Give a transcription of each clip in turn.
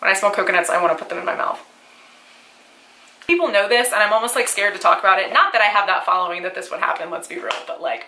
when I smell coconuts, I want to put them in my mouth. People know this, and I'm almost like scared to talk about it. Not that I have that following that this would happen, let's be real, but like,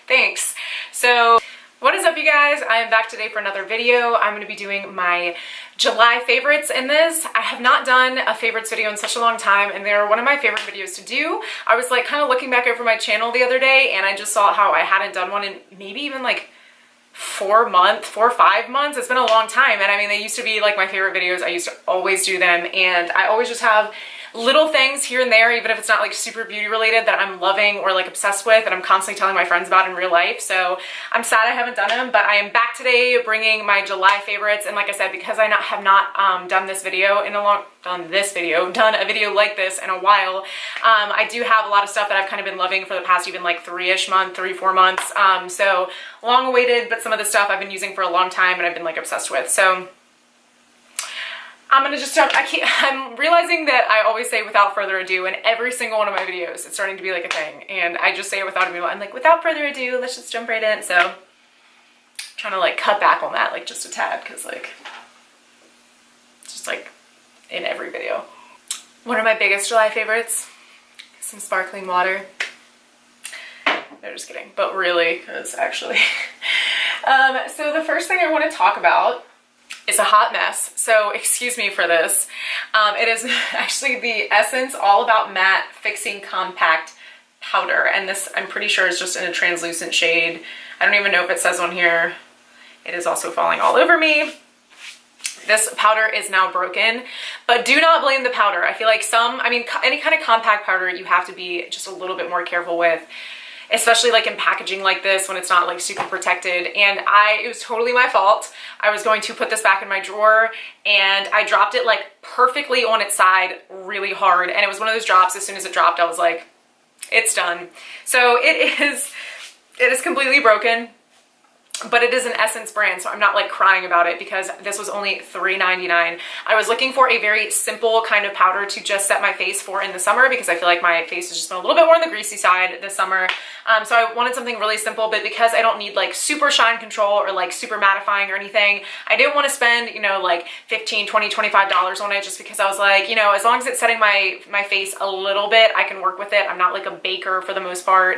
thanks. So what is up, you guys? I am back today for another video. I'm going to be doing my July favorites in this. I have not done a favorites video in such a long time, and they're one of my favorite videos to do. I was like kind of looking back over my channel the other day, and I just saw how I hadn't done one in maybe even like 4 or 5 months. It's been a long time, and I mean, they used to be like my favorite videos. I used to always do them, and I always just have little things here and there, even if it's not like super beauty related, that I'm loving or like obsessed with, and I'm constantly telling my friends about in real life. So I'm sad I haven't done them, but I am back today bringing my July favorites. And like I said, because I have not done a video like this in a while, I do have a lot of stuff that I've kind of been loving for the past even like 3-4 months. So long awaited, but some of the stuff I've been using for a long time and I've been like obsessed with. So I'm gonna just jump. I'm realizing that I always say without further ado in every single one of my videos. It's starting to be like a thing, and I just say it without ado. I'm like, without further ado, let's just jump right in. So I'm trying to like cut back on that like just a tad, because like it's just like in every video. One of my biggest July favorites, some sparkling water. No, just kidding, but really, because actually. So the first thing I want to talk about is a hot mess, so excuse me for this. It is actually the Essence All About Matte Fixing Compact Powder, and this I'm pretty sure is just in a translucent shade. I don't even know if it says on here. It is also falling all over me. This powder is now broken, but do not blame the powder. I feel like any kind of compact powder you have to be just a little bit more careful with, especially like in packaging like this when it's not like super protected. And it was totally my fault. I was going to put this back in my drawer, and I dropped it like perfectly on its side really hard. And it was one of those drops, as soon as it dropped, I was like, it's done. So it is completely broken, but it is an Essence brand, so I'm not like crying about it because this was only $3.99. I was looking for a very simple kind of powder to just set my face for in the summer, because I feel like my face has just been a little bit more on the greasy side this summer. So I wanted something really simple, but because I don't need like super shine control or like super mattifying or anything, I didn't want to spend, you know, like $15, $20, $25 on it, just because I was like, you know, as long as it's setting my face a little bit, I can work with it. I'm not like a baker for the most part.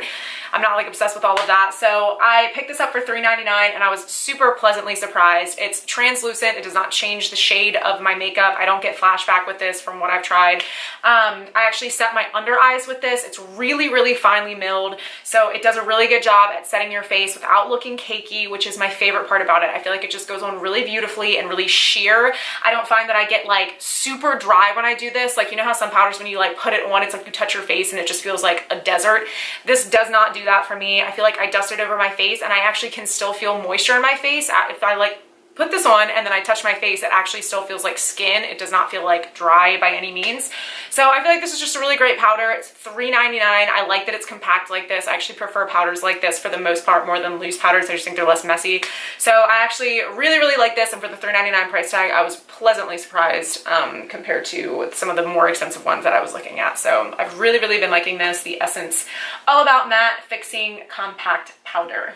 I'm not like obsessed with all of that. So I picked this up for $3.99, and I was super pleasantly surprised. It's translucent. It does not change the shade of my makeup. I don't get flashback with this from what I've tried. I actually set my under eyes with this. It's really, really finely milled, so it does a really good job at setting your face without looking cakey, which is my favorite part about it. I feel like it just goes on really beautifully and really sheer. I don't find that I get like super dry when I do this. Like, you know how some powders, when you like put it on, it's like you touch your face and it just feels like a desert. This does not do that for me. I feel like I dust it over my face, and I actually can still feel moisture in my face. If I like put this on and then I touch my face, it actually still feels like skin. It does not feel like dry by any means. So I feel like this is just a really great powder. It's $3.99. I like that it's compact like this. I actually prefer powders like this for the most part more than loose powders. I just think they're less messy. So I actually really, really like this, and for the $3.99 price tag, I was pleasantly surprised compared to some of the more expensive ones that I was looking at. So I've really, really been liking this, the Essence All About Matte Fixing Compact Powder.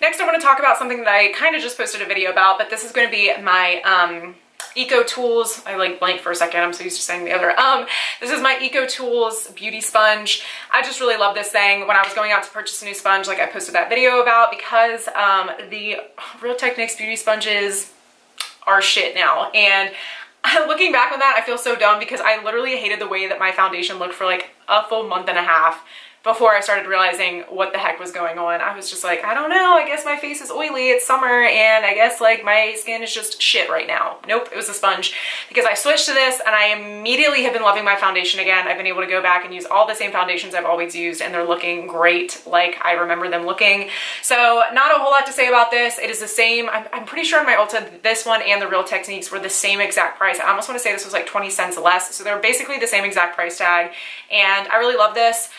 Next, I want to talk about something that I kind of just posted a video about, but this is going to be my Ecotools. I like blanked for a second. I'm so used to saying the other. This is my Ecotools beauty sponge. I just really love this thing. When I was going out to purchase a new sponge, like I posted that video about, because the Real Techniques beauty sponges are shit now. And looking back on that, I feel so dumb, because I literally hated the way that my foundation looked for like a full month and a half before I started realizing what the heck was going on. I was just like, I don't know, I guess my face is oily, it's summer, and I guess like my skin is just shit right now. Nope, it was a sponge, because I switched to this and I immediately have been loving my foundation again. I've been able to go back and use all the same foundations I've always used, and they're looking great like I remember them looking. So not a whole lot to say about this. It is the same. I'm pretty sure in my Ulta, this one and the Real Techniques were the same exact price. I almost want to say this was like 20 cents less. So they're basically the same exact price tag, and I really love this.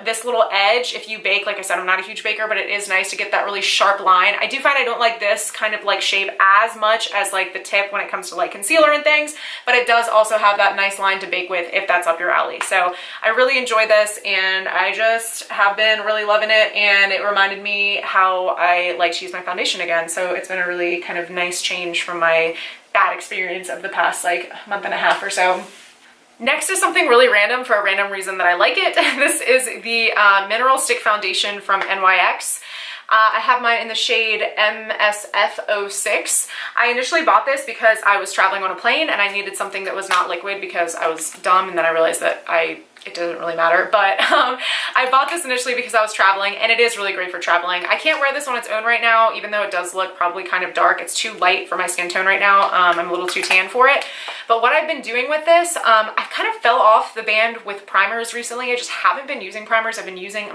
This little edge, if you bake, like I said, I'm not a huge baker, but it is nice to get that really sharp line. I do find I don't like this kind of like shape as much as like the tip when it comes to like concealer and things, but it does also have that nice line to bake with if that's up your alley. So I really enjoy this, and I just have been really loving it, and it reminded me how I like to use my foundation again. So it's been a really kind of nice change from my bad experience of the past like month and a half or so. Next is something really random for a random reason that I like it. This is the Mineral Stick Foundation from NYX. I have mine in the shade MSF06. I initially bought this because I was traveling on a plane and I needed something that was not liquid because I was dumb, and then I realized that it doesn't really matter. But I bought this initially because I was traveling, and it is really great for traveling. I can't wear this on its own right now, even though it does look probably kind of dark. It's too light for my skin tone right now. I'm a little too tan for it. But what I've been doing with this, I kind of fell off the band with primers recently. I just haven't been using primers. I've been using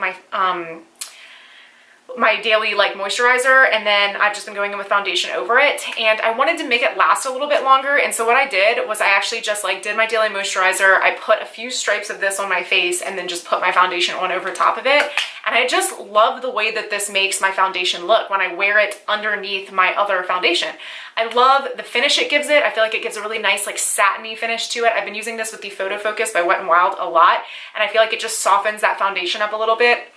my daily like moisturizer, and then I've just been going in with foundation over it, and I wanted to make it last a little bit longer. And so what I did was I actually just like did my daily moisturizer. I put a few stripes of this on my face and then just put my foundation on over top of it, and I just love the way that this makes my foundation look when I wear it underneath my other foundation. I love the finish it gives it. I feel like it gives a really nice like satiny finish to it. I've been using this with the Photo Focus by Wet n Wild a lot, and I feel like it just softens that foundation up a little bit.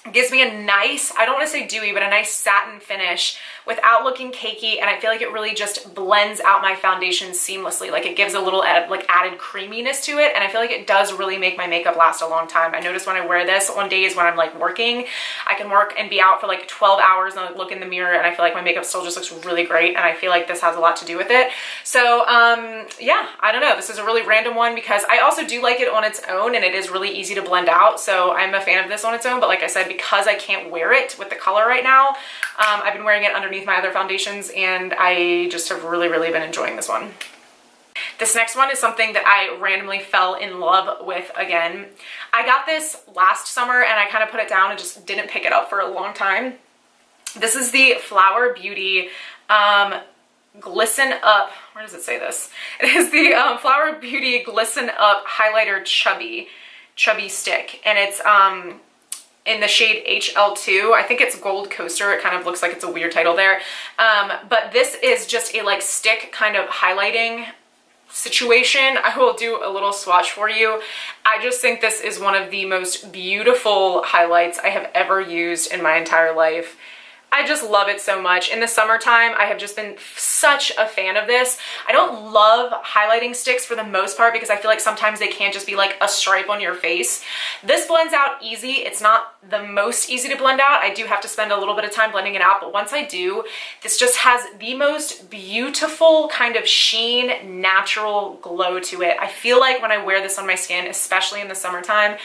It gives me a nice, I don't want to say dewy, but a nice satin finish without looking cakey, and I feel like it really just blends out my foundation seamlessly. Like it gives a little added creaminess to it, and I feel like it does really make my makeup last a long time. I notice when I wear this on days when I'm like working, I can work and be out for like 12 hours and I look in the mirror and I feel like my makeup still just looks really great, and I feel like this has a lot to do with it. So yeah, I don't know. This is a really random one because I also do like it on its own, and it is really easy to blend out. So I'm a fan of this on its own, but like I said, because I can't wear it with the color right now, I've been wearing it underneath my other foundations, and I just have really been enjoying this one. This next one is something that I randomly fell in love with again. I got this last summer and I kind of put it down and just didn't pick it up for a long time. This is the Flower Beauty Glisten Up, where does it say this? It is the Flower Beauty Glisten Up Highlighter Chubby Stick, and it's in the shade HL2. I think it's Gold Coaster. It kind of looks like it's a weird title there. But this is just a like stick kind of highlighting situation. I will do a little swatch for you. I just think this is one of the most beautiful highlights I have ever used in my entire life. I just love it so much. In the summertime, I have just been such a fan of this. I don't love highlighting sticks for the most part because I feel like sometimes they can just be like a stripe on your face. This blends out easy. It's not the most easy to blend out. I do have to spend a little bit of time blending it out, but once I do, this just has the most beautiful kind of sheen, natural glow to it. I feel like when I wear this on my skin, especially in the summertime,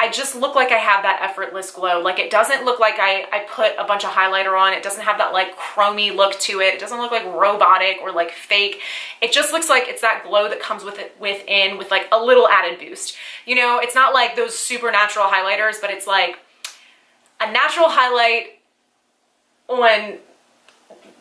I just look like I have that effortless glow. Like it doesn't look like I put a bunch of highlighter on. It doesn't have that like chromy look to it. It doesn't look like robotic or like fake. It just looks like it's that glow that comes with it within with like a little added boost. You know, it's not like those super natural highlighters, but it's like a natural highlight on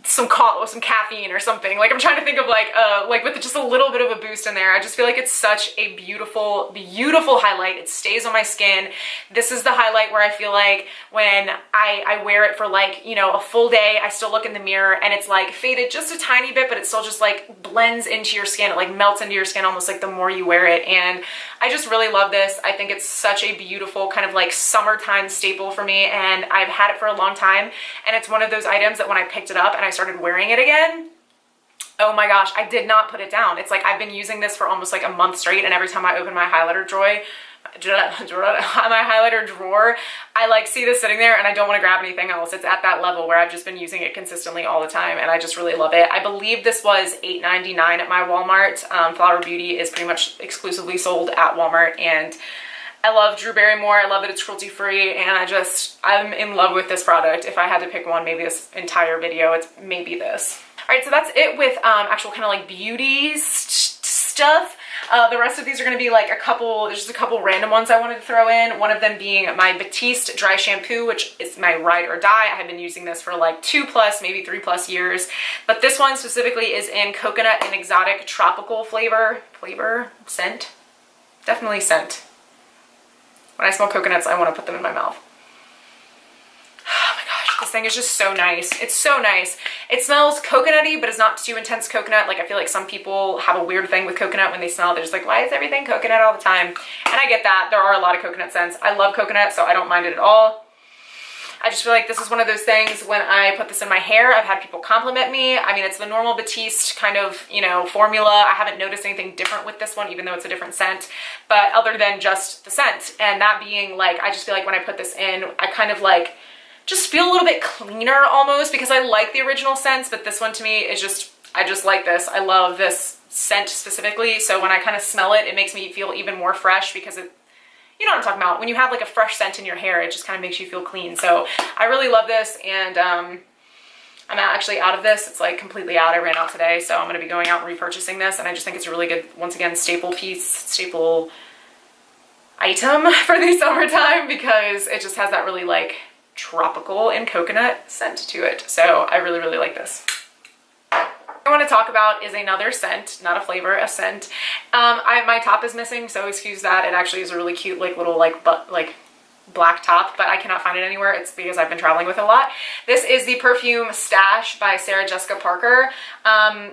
some caffeine or something. Like I'm trying to think of like with just a little bit of a boost in there. I just feel like it's such a beautiful highlight. It stays on my skin. This is the highlight where I feel like when I wear it for like, you know, a full day, I still look in the mirror and it's like faded just a tiny bit, but it still just like blends into your skin. It like melts into your skin almost like the more you wear it. And I just really love this. I think it's such a beautiful kind of like summertime staple for me, and I've had it for a long time, and it's one of those items that when I picked it up and I started wearing it again, oh my gosh, I did not put it down. It's like I've been using this for almost like a month straight, and every time I open my highlighter drawer, I like see this sitting there and I don't want to grab anything else. It's at that level where I've just been using it consistently all the time, and I just really love it. I believe this was $8.99 at my Walmart. Flower Beauty is pretty much exclusively sold at Walmart, and I love Drew Barrymore. I love that it's cruelty free, and I'm in love with this product. If I had to pick one, maybe this entire video, it's maybe this. All right, so that's it with actual kind of like beauty stuff. The rest of these are going to be like there's just a couple random ones I wanted to throw in. One of them being my Batiste dry shampoo, which is my ride or die. I have been using this for like 2+, maybe 3+ years. But this one specifically is in coconut and exotic tropical scent. Definitely scent. When I smell coconuts, I want to put them in my mouth. Oh my gosh, this thing is just so nice. It's so nice. It smells coconutty, but it's not too intense coconut. Like I feel like some people have a weird thing with coconut when they smell it. They're just like, why is everything coconut all the time? And I get that. There are a lot of coconut scents. I love coconut, so I don't mind it at all. I just feel like this is one of those things when I put this in my hair, I've had people compliment me. I mean, it's the normal Batiste kind of, you know, formula. I haven't noticed anything different with this one, even though it's a different scent, but other than just the scent. And that being like, I just feel like when I put this in, I kind of like just feel a little bit cleaner almost, because I like the original scents, but this one to me is just, I just like this. I love this scent specifically. So when I kind of smell it, it makes me feel even more fresh, because it, you know what I'm talking about. When you have like a fresh scent in your hair, it just kind of makes you feel clean. So I really love this, and I'm actually out of this. It's like completely out. I ran out today, so I'm going to be going out and repurchasing this, and I just think it's a really good, once again, staple item for the summertime, because it just has that really like tropical and coconut scent to it. So I really, really like this. I want to talk about is another scent, not a flavor, a scent. My top is missing, so excuse that. It actually is a really cute like little like black top, but I cannot find it anywhere. It's because I've been traveling with it a lot. This is the Perfume Stash by Sarah Jessica Parker.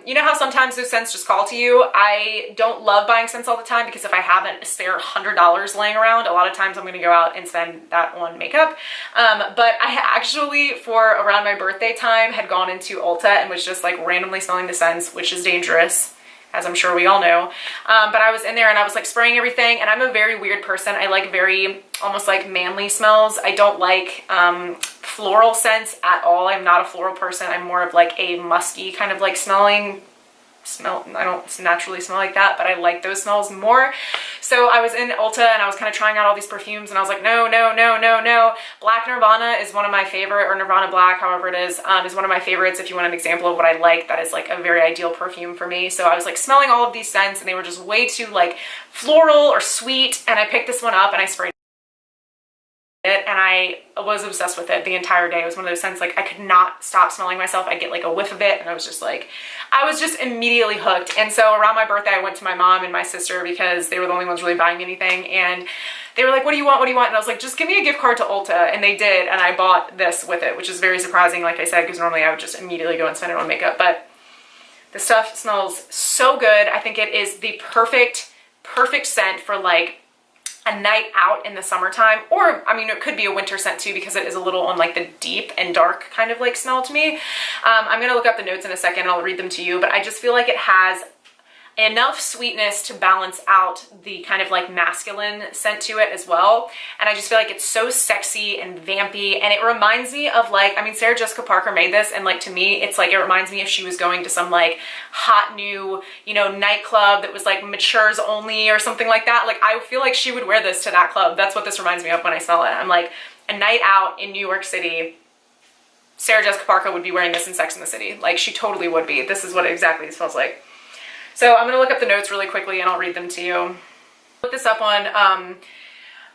You know how sometimes those scents just call to you? I don't love buying scents all the time, because if I haven't a spare $100 laying around, a lot of times I'm going to go out and spend that on makeup. But I actually, for around my birthday time, had gone into Ulta and was just like randomly smelling the scents, which is dangerous, as I'm sure we all know. But I was in there and I was like spraying everything, and I'm a very weird person. I like very almost like manly smells. I don't like floral scents at all. I'm not a floral person. I'm more of like a musky kind of like smell. I don't naturally smell like that, but I like those smells more. So I was in Ulta and I was kind of trying out all these perfumes, and I was like, no, no, no, no, no. Black Nirvana is one of my favorite, or Nirvana Black, however it is one of my favorites. If you want an example of what I like, that is like a very ideal perfume for me. So I was like smelling all of these scents, and they were just way too like floral or sweet. And I picked this one up and I sprayed it, and I was obsessed with it the entire day. It was one of those scents like I could not stop smelling myself. I'd get like a whiff of it, and I was just immediately hooked. And so around my birthday, I went to my mom and my sister, because they were the only ones really buying me anything, and they were like, what do you want, what do you want? And I was like, just give me a gift card to Ulta. And they did, and I bought this with it, which is very surprising, like I said, because normally I would just immediately go and spend it on makeup. But the stuff smells so good. I think it is the perfect scent for like a night out in the summertime, or I mean, it could be a winter scent too, because it is a little on like the deep and dark kind of like smell to me. I'm gonna look up the notes in a second and I'll read them to you, but I just feel like it has enough sweetness to balance out the kind of like masculine scent to it as well. And I just feel like it's so sexy and vampy, and it reminds me of like, I mean, Sarah Jessica Parker made this, and like to me, it's like, it reminds me if she was going to some like hot new, you know, nightclub that was like matures only or something like that. Like I feel like she would wear this to that club. That's what this reminds me of when I smell it. I'm like, a night out in New York City, Sarah Jessica Parker would be wearing this in Sex and the City. Like she totally would be. This is what exactly it smells like. So I'm gonna look up the notes really quickly and I'll read them to you. Put this up on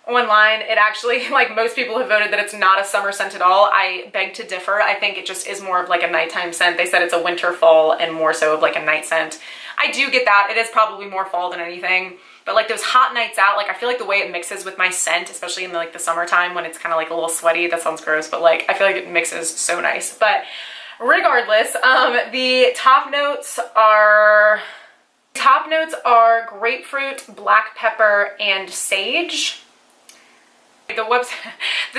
online. It actually, like most people have voted that it's not a summer scent at all. I beg to differ. I think it just is more of like a nighttime scent. They said it's a winter fall and more so of like a night scent. I do get that. It is probably more fall than anything. But like those hot nights out, like I feel like the way it mixes with my scent, especially in like the summertime when it's kind of like a little sweaty, that sounds gross, but like I feel like it mixes so nice. But regardless, the top notes are grapefruit, black pepper, and sage. The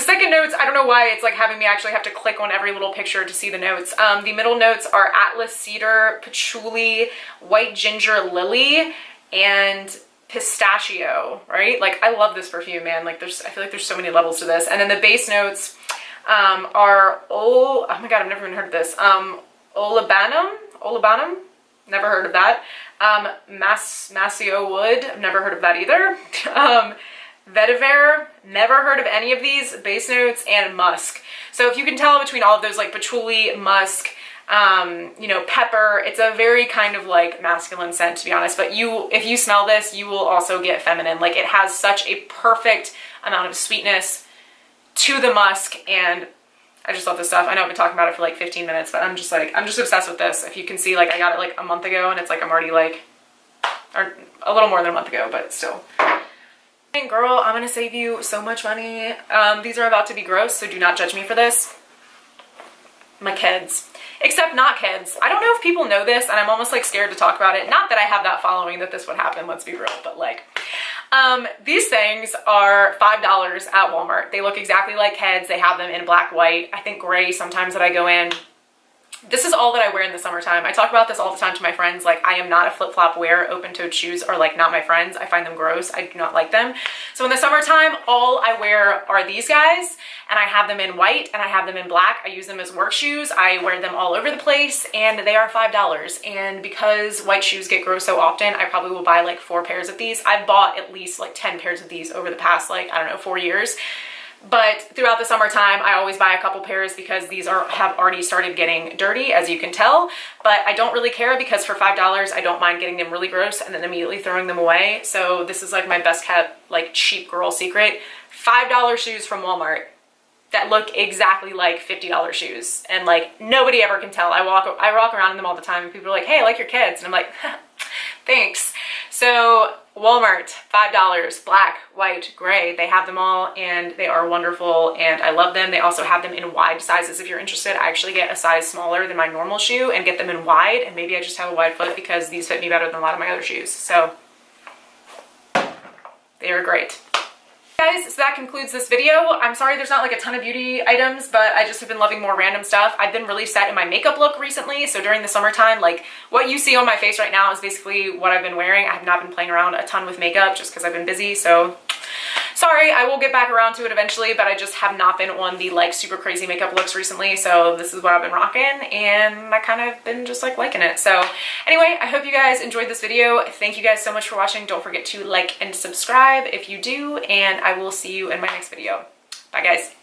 second notes, I don't know why it's like having me actually have to click on every little picture to see the notes. The middle notes are atlas cedar, patchouli, white ginger lily, and pistachio, right? Like I love this perfume, man. Like I feel like there's so many levels to this. And then the base notes are oh my god, I've never even heard of this. Olibanum, never heard of that. Mascio wood, I've never heard of that either. Vetiver, never heard of any of these. Base notes, and musk. So if you can tell between all of those, like patchouli, musk, you know, pepper, it's a very kind of like masculine scent, to be honest. But if you smell this, you will also get feminine. Like it has such a perfect amount of sweetness to the musk, and I just love this stuff. I know I've been talking about it for like 15 minutes, but I'm just obsessed with this. If you can see, like I got it like a month ago, and it's like I'm already like, or a little more than a month ago, but still. Girl, I'm gonna save you so much money. These are about to be gross, so do not judge me for this. My kids. Except not kids. I don't know if people know this, and I'm almost like scared to talk about it. Not that I have that following that this would happen, let's be real, but like, These things are $5 at Walmart. They look exactly like Keds. They have them in black, white, I think gray sometimes that I go in. This is all that I wear in the summertime. I talk about this all the time to my friends. Like, I am not a flip-flop wearer. Open-toed shoes are like not my friends. I find them gross. I do not like them. So in the summertime, all I wear are these guys, and I have them in white and I have them in black. I use them as work shoes. I wear them all over the place, and they are $5. And because white shoes get gross so often, I probably will buy like 4 pairs of these. I've bought at least like 10 pairs of these over the past, like, I don't know, 4 years. But throughout the summertime, I always buy a couple pairs because these have already started getting dirty, as you can tell. But I don't really care because for $5, I don't mind getting them really gross and then immediately throwing them away. So this is like my best kept, like, cheap girl secret. $5 shoes from Walmart that look exactly like $50 shoes. And like, nobody ever can tell. I walk around in them all the time and people are like, hey, I like your Keds. And I'm like, thanks. So Walmart, $5, black, white, gray. They have them all and they are wonderful and I love them. They also have them in wide sizes if you're interested. I actually get a size smaller than my normal shoe and get them in wide, and maybe I just have a wide foot because these fit me better than a lot of my other shoes. So they are great. Guys, so that concludes this video. I'm sorry there's not like a ton of beauty items, but I just have been loving more random stuff. I've been really set in my makeup look recently, so during the summertime, like, what you see on my face right now is basically what I've been wearing. I have not been playing around a ton with makeup just because I've been busy, so sorry. I will get back around to it eventually, but I just have not been on the like super crazy makeup looks recently, so this is what I've been rocking and I kind of been just like liking it. So anyway, I hope you guys enjoyed this video. Thank you guys so much for watching. Don't forget to like and subscribe if you do, and I will see you in my next video. Bye guys.